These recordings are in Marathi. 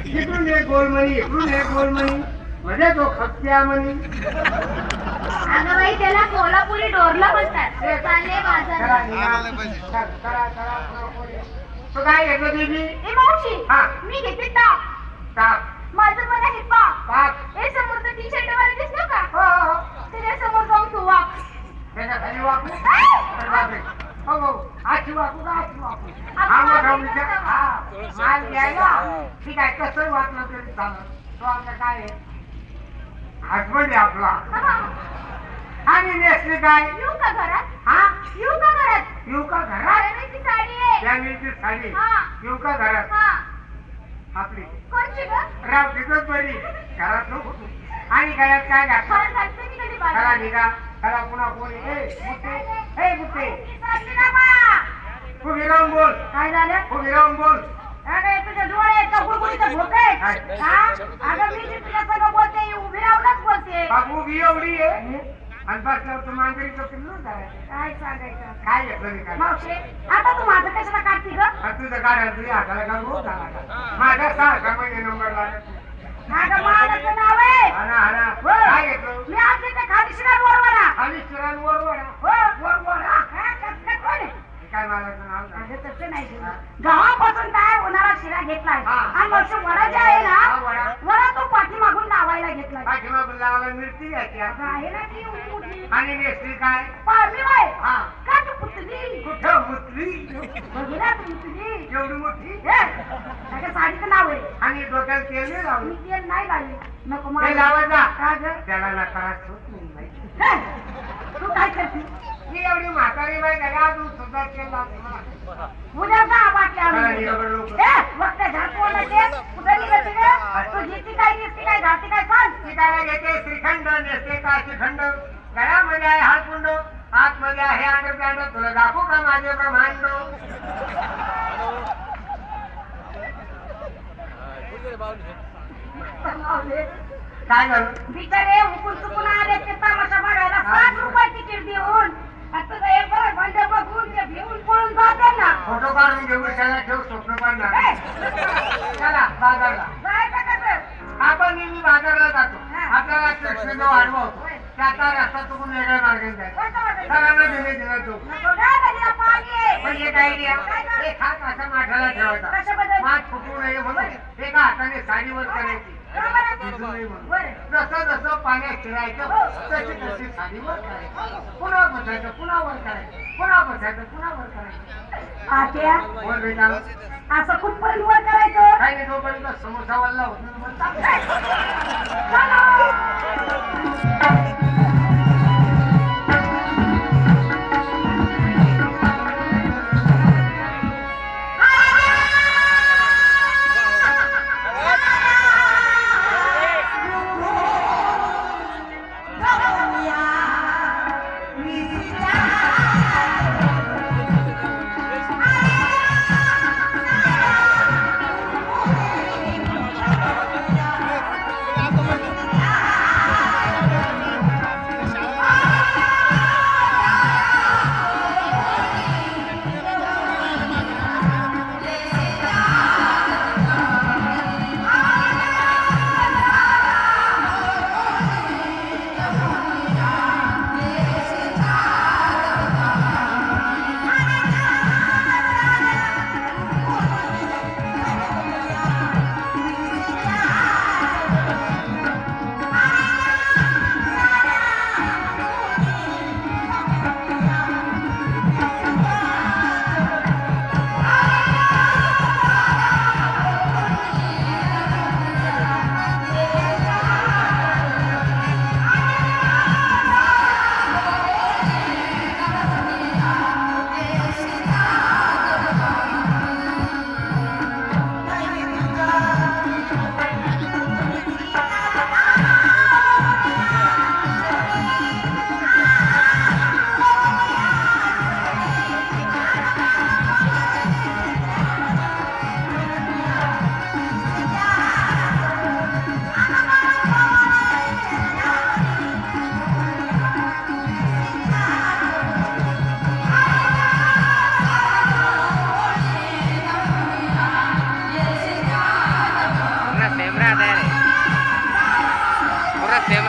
इकडून एक गोलमणी इकडून एक गोलमणी म्हणजे तो खपक्या म्हणी. अगं बाई त्याला कोल्हापुरी डोरला म्हणतात. चालले बाजारात. तो काय घेतलं दीदी? ए मावशी हा. मी घेते ताप. ताप. माझं पण आहे पाप. पाप. ए समोरचं टी शर्ट वाला दिसलं का? हो. त्याच्या समोर जाऊन तू वाप. त्याच्या खाली वापरू. हो हो. आची वापरू का आची वापरू? हा मोठा विचार. हा. माल घ्यायला. ठीक आहे कसं वाटलं तरी चाललं. तो आमचा काय आहे? हसबंड आहे आपला. आणि नेसली काय? येऊ का घरात? हा? येऊ का घरात? येऊ का घरात? वेळेची साडी आहे. त्या वेळची साडी. हा. येऊ का घरात? हा. आपली कोणची ग? राव तिथंच बरी घरात नको. आणि घरात काय घातलं? फार घालते मी कधी त्याला बाजारात. निघा त्याला पुन्हा कोणी हे गुट्टे चालली ना बा. उभी राहून बोल. काय झालं? उभी राहून बोल. अरे तुझे डोळे आहेत का गुळगुळीचे भोके आहेत? हा? अगं मी जी तुझ्या संग बोलते उभी राहूनच बोलते. बाबू उभी एवढी आहे आणि बसल्यावर तू मांजरीचं पिल्लू काय सांगायचं? काय घेतलं नाही काय? मावशे आता तू माझं कशाला काढती ग? तुझं गाड्या तुझ्या हाताला का रोज झाला का? माझ्या 6 महिने नंबर लागत. माझं मानाचं नाव आहे. हा काय घेतलं? मी आज ते खाली शिरार वरवडा. खाली शिरान वरवडा. हो वरवडा. कसं कोण आहे? काय मालाचं नाव? अगं तसं नाही ग. गावापासून तयार होणारा शिरा घेतलाय हा. आणि वर्ष वडा जे आहे हा, ना वडा. वडा तो पाठीमागून लावायला घेतलाय. पाठीमागून लावायला मिरची घ्यायची अगं आहे ना ती एवढी मोठी. आणि नेसली काय? पारली बाई. हा. का तू पुतली? कुठं मुतली? बघितला तू पुतली? एवढी मोठी हे, त्याच्या साडीचं नाव आहे. आणि डोक्यात तेल नाही लावली. मी तेल नाही लावली. नको ते मला. लावायचा का ग? त्याला नकारात होत नाही माहिती. हे, तू काय करते? ही एवढी म्हातारी बाई घरी अजून सुद्धा तेल लावतो. उद्या का बाटल्या आणून आणि देतो? एवढं लोकं. हे, वक्त झाकून कुठे निघते ग? तू घेती काय दिसती काय घालती काय सांग? पिकाला घेते श्रीखंड नेसते काशीखंड गळ्यामध्ये आहे हातकुंड आतमध्ये आहे अंडरपॅन्ट तुला दाखवू का माझे ब्रह्मांड. काय झालं? बिचारे हुकून चुकून आले ते तमाशा बघायला 60 रुपये तिकीट देऊन आता तुझं एक बरं भांडे बघून ते भिवून पळून जाते ना. फोटो काढून घेऊ त्याला ठेव स्वप्न पाडणार. हे, चला बाजारला. जायचं कसं? आपण नेहमी बाजारला जातो. आपल्याला कृष्ण वाढवा होतो त्याचा रस्ता चुकून वेगळ्या मार्गाने जायचा. कसं वाटायचं? सगळ्यांना दिले दिला तो नको ग, नदीला पाणी आहे. पण एक आयडिया एक हात असा माठाला ठेवायचा कशाबद्दल? माठ फुटू नये म्हणून एका हाताने साडी वर करायची. बरोबर आहे ते. भिजू नये म्हणून. बरं. जसं जसं पाण्यात शिरायचं तशी तशी साडी वर करायची. पुन्हा बसायचं पुन्हा वर करायचं पुन्हा बसायचं पुन्हा वर करायचं. आत्या, वर भेटा असं कुठपर्यंत वर करायचं? काही नाही तोपर्यंत समोसा वल्ला होत नाही म्हणतात.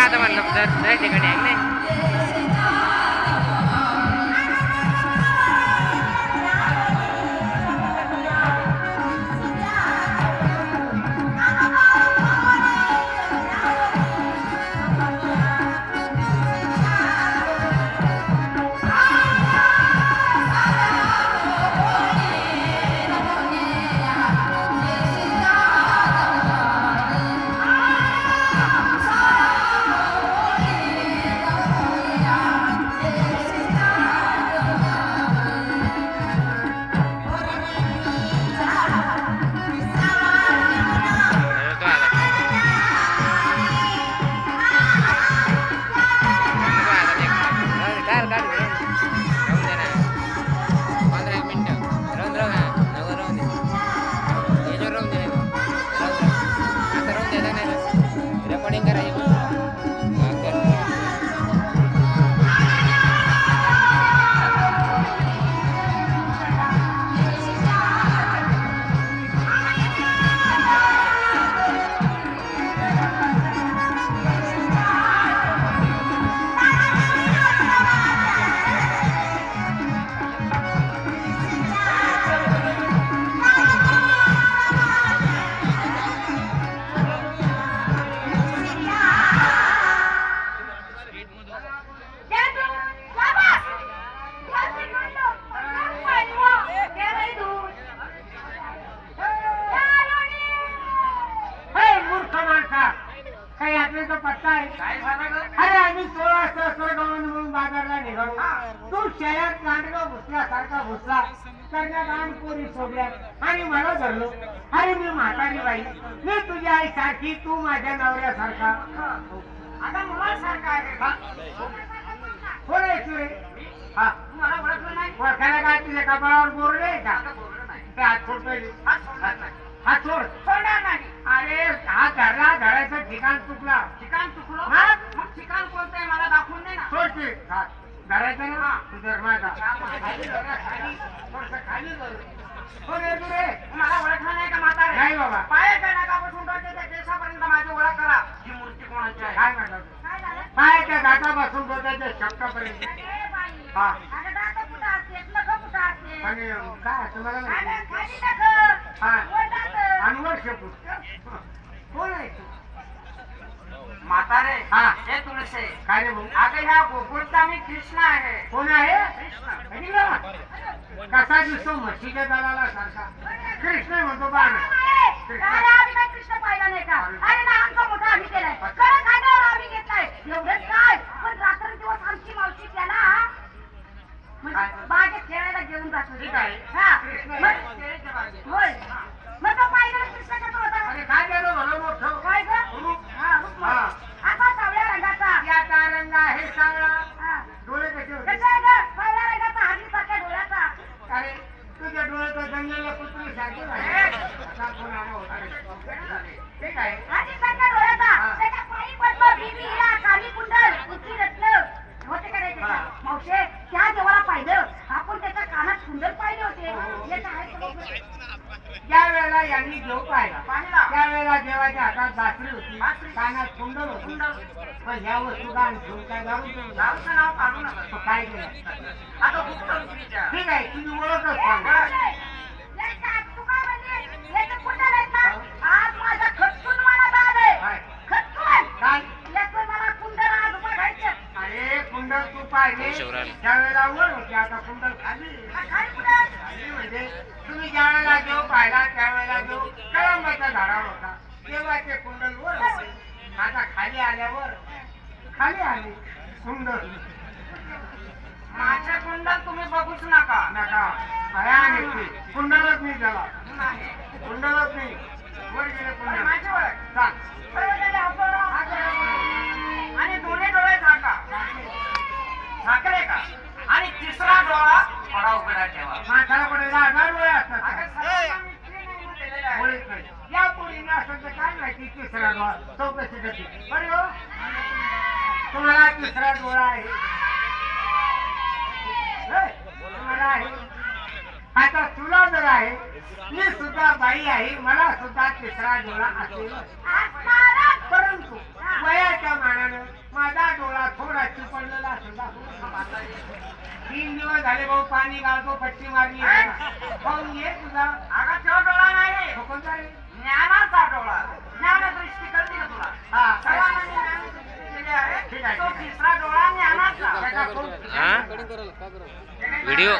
आता म्हणलं त्या ठिकाणी आहे नाही. अरे आम्ही 16 सहस्त्रगावानं म्हणून बाजारला निघालो. तू शहरात लांडगा भुसल्यासारखा भुसला करण्यात आण पोरी सोडल्यात आणि मला धरलो. अरे मी म्हातारी बाई, मी तुझ्या आई सारखी, तू माझ्या नवऱ्यासारखा. आता मुलासारखा आहे. कोण आहे तू रे? हा मला ओळखलं नाही. ओळखायला काय तुझ्या कपाळावर बोरले आहे का? बोललं नाही. ते हात सोड पहिले. हात सोडणार नाही. हात सोड. सोडणार नाही. अरे हात धरला, धरायचं ठिकाण चुकला. ठिकाण चुकलो. हा? मग ठिकाण कोणतं आहे मला दाखवून दे ना. सोड ते हात धरायचं ना. तू धर माझा. खाली धर, खाली. थोडंसं खाली धर. कोण आहे तू रे? मला ओळखलं नाही का म्हातारे? नाही बाबा. पायाच्या नखापासून डोक्याच्या त्या केसापर्यंत माझी ओळख करा. ही मूर्ती कोणाची आहे? काय म्हटलं तू? काय झालं? पायाच्या दातापासून डोक्याच्या शेपटापर्यंत. अरे बाई. हा. अगं दात कुठं असते? नखं कुठं असते? आणि काय तुम्हाला माहिती? अगं खाली नखं. हा. वर दात. अनवर शेपूट. कोण आहे तू? म्हातारे. हा. हे तुळसे. काय रे भाऊ? अगं ह्या गोकुळचा मी कृष्ण आहे. कोण आहे? कृष्ण. ऐकलं का? कसा दिसतो म्हशीच्या दलाला सारखा. कृष्ण म्हणतो बा ना. अरे आम्ही काय कृष्ण पाहिला नाही का? अरे ना आमचा मोठा आम्ही केलाय. कडक खांद्यावर आम्ही घेतलाय. एवढंच काय? पण रात्रंदिवस आमची मावशी त्याला म्हणजे बागेत खेळायला घेऊन जातो. ठीक आहे. हा. कृष्ण मग- आहे बागेत. होय. मग तो पाहिला कृष्ण कसा होता? अरे काय झालं म्हणा मोठं? काय गं? रूप. हा, रूप. हा. असा सावळ्या रंगाचा. याचा रंग आहे सावळा. हा. डोळे कसे होते? कसा आहे गं? सावळ्या रंगाचा, हळदीसारख्या डोळ्याचा. अरे तुझ्या डोळ्याचा जंगलाला कुत्री सारखे असा कोण आला होता रे? ठीक आहे. हळदीसारख्या डोळ्याचा. हा. त्याच्या पायी पद्म, बिंदी, हिरा, काली कुंडल, उंची रत्न होते का नाही त्याच्या? हा. मावशे, त्या देवाला पाहिलं. आपण त्याच्या कानात कुंडल पाहिले हो. होते. याचं आहे का बघ? ज्या वेळेला यांनी देव पाहिला पाहिला. त्यावेळेला देवाच्या हातात बासरी होती, बासरी. कानात कुंडल होती. पण ह्या वस्तू दान घेऊन काय दारू पिऊन जा. दारूचं नाव काढू नका. तो काय केलं? आता गुप्त रुक्मिणीच्या. ठीक आहे, तुझी ओळखच सांग. याच्या तू काय म्हणली? याचं कुंडल आहेत ना? आज माझा खच्चून मनात आलंय. काय? खच्चून. काय? याचं मला कुंडल आज बघायचं. अरे कुंडल तू पाहिजे शिवराज. त्यावेळेला वर होती, आता कुंडल खाली. खाली कुंडल. खाली म्हणजे तुम्ही ज्या वेळेला देव पाहिला त्यावेळेला देव कळंबाच्या झाडावर होता, तेव्हा ते कुंडल वर होते. आता खाली आल्यावर खाली आले कुंडल. माझे कुंडल तुम्ही बघूच नका. नका भयानक ते. कुंडलच नाही त्याला, नाही. कुंडलच नाही. वर गेले पण कुंडल. माझी ओळख. सांग. सर्वजण हात आणि दोन्ही डोळे झाका. झाकले का? आणि तिसरा डोळा थोडा उघडा ठेवा. माणसाला कुठे 10,000 डोळे असतात अगं, का? सर्वांना मी free नाही दिलेलं आहे. डोळेच नाही. या पोरींना असं तर काय माहिती तिसरा डोळा चौकशी करते. बरे हो, तुम्हाला तिसरा डोळा आहे. हे, तुम्हाला आहे. आता तुला जर आहे, मी सुद्धा बाई आहे, मला सुद्धा तिसरा डोळा असेल. असणारच. परंतु वयाच्या डोळ्याच्या मानानं माझा डोळा थोडा चिपळलेला असेल दाखवून 3 दिवस झाले भाऊ पाणी घालतो पट्टी मारली भाऊ ये तुझा अगं तो डोळा नाही कोणता रे ज्ञानाचा डोळा ज्ञानदृष्टी कळते का तुला हा सर्वांनी ज्ञानदृष्टी केली आहे. ठीक आहे. तो तिसरा डोळा ज्ञानाचा हा व्हिडिओ